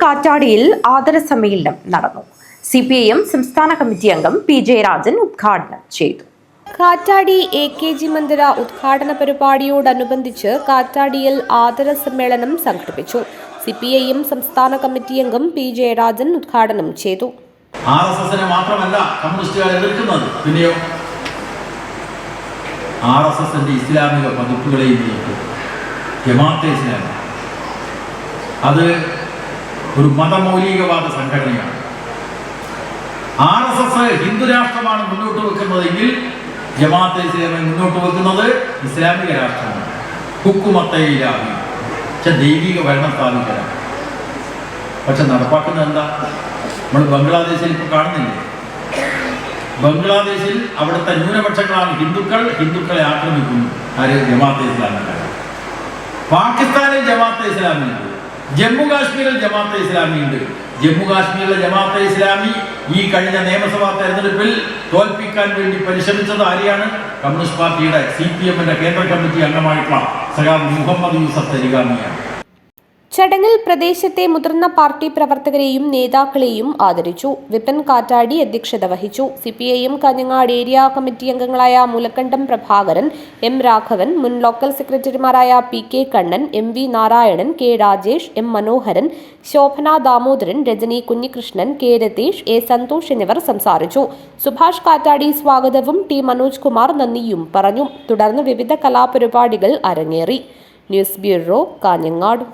കാറ്റാടിയിൽ ആദര സമ്മേളനം നടന്നു. CPIM സംസ്ഥാന കമ്മിറ്റി അംഗം P. ജയരാജൻ ഉദ്ഘാടനം ചെയ്തു. കാറ്റാടി AKG മന്ദിര ഉദ്ഘാടന പരിപാടിയോടനുബന്ധിച്ച് കാറ്റാടിയിൽ ആദര സമ്മേളനം സംഘടിപ്പിച്ചു. CPIM സംസ്ഥാന കമ്മിറ്റി അംഗം P. ജയരാജൻ ഉദ്ഘാടനം ചെയ്തു. RSSനെ മാത്രമല്ല കമ്മ്യൂണിസ്റ്റുകാർ എതിർക്കുന്നത്, പിന്നെയോ RSSന്റെ ഇസ്ലാമിക പതിപ്പുകളെയും നീക്കും. ജമാഅത്തെ ഇസ്ലാമി അത് ഒരു മതമൗലികവാദ സംഘടനയാണ്. RSS ഹിന്ദുരാഷ്ട്രമാണ് മുന്നോട്ട് വെക്കുന്നതെങ്കിൽ ജമാഅത്തെ ഇസ്ലാമി മുന്നോട്ട് വെക്കുന്നത് ഇസ്ലാമിക രാഷ്ട്രമാണ്. ഹുക്കുമത്തെ ഇലാഹി, ദൈവിക ഭരണം സ്ഥാപിക്കണം. പക്ഷെ നടപ്പാക്കുന്നത് എന്താ? നമ്മൾ ബംഗ്ലാദേശിൽ ഇപ്പോൾ കാണുന്നില്ലേ? ബംഗ്ലാദേശിൽ അവിടുത്തെ ന്യൂനപക്ഷങ്ങളാണ് ഹിന്ദുക്കളെ ആക്രമിക്കുന്നു. ആര്? ജമാഅത്തെ ഇസ്ലാമിക്കാർ. പാകിസ്ഥാനിൽ ജമാഅത്തെ ഇസ്ലാമിയുണ്ട്, ജമ്മു കാശ്മീരിൽ ജമാഅത്തെ ഇസ്ലാമിയുണ്ട്. ജമ്മു കാശ്മീരിലെ ജമാഅത്തെ ഇസ്ലാമി ഈ കഴിഞ്ഞ നിയമസഭാ തെരഞ്ഞെടുപ്പിൽ തോൽപ്പിക്കാൻ വേണ്ടി പരിശ്രമിച്ചത് ആരെയാണ്? കമ്മ്യൂണിസ്റ്റ് പാർട്ടിയുടെ CPMന്റെ കേന്ദ്ര കമ്മിറ്റി അംഗമായിട്ടുള്ള സഖാവ് മുഹമ്മദ് യൂസഫ് തരിഗാമിയാണ്. ചടങ്ങിൽ പ്രദേശത്തെ മുതിർന്ന പാർട്ടി പ്രവർത്തകരെയും നേതാക്കളെയും ആദരിച്ചു. വിപിൻ കാറ്റാടി അധ്യക്ഷത വഹിച്ചു. CPIM കാഞ്ഞങ്ങാട് ഏരിയ കമ്മിറ്റി അംഗങ്ങളായ മുലക്കണ്ടം പ്രഭാകരൻ, M. രാഘവൻ, മുൻ ലോക്കൽ സെക്രട്ടറിമാരായ PK Kannan, MV Narayanan, K. Rajesh, M. Manoharan, Shobhana Damodaran, Rajani Kunhikrishnan, K. Ratheesh, A. Santhosh എന്നിവർ സംസാരിച്ചു. സുഭാഷ് കാറ്റാടി സ്വാഗതവും T. മനോജ് കുമാർ നന്ദിയും പറഞ്ഞു. തുടർന്ന് വിവിധ കലാപരിപാടികൾ അരങ്ങേറി. News bureau, Kanhangad.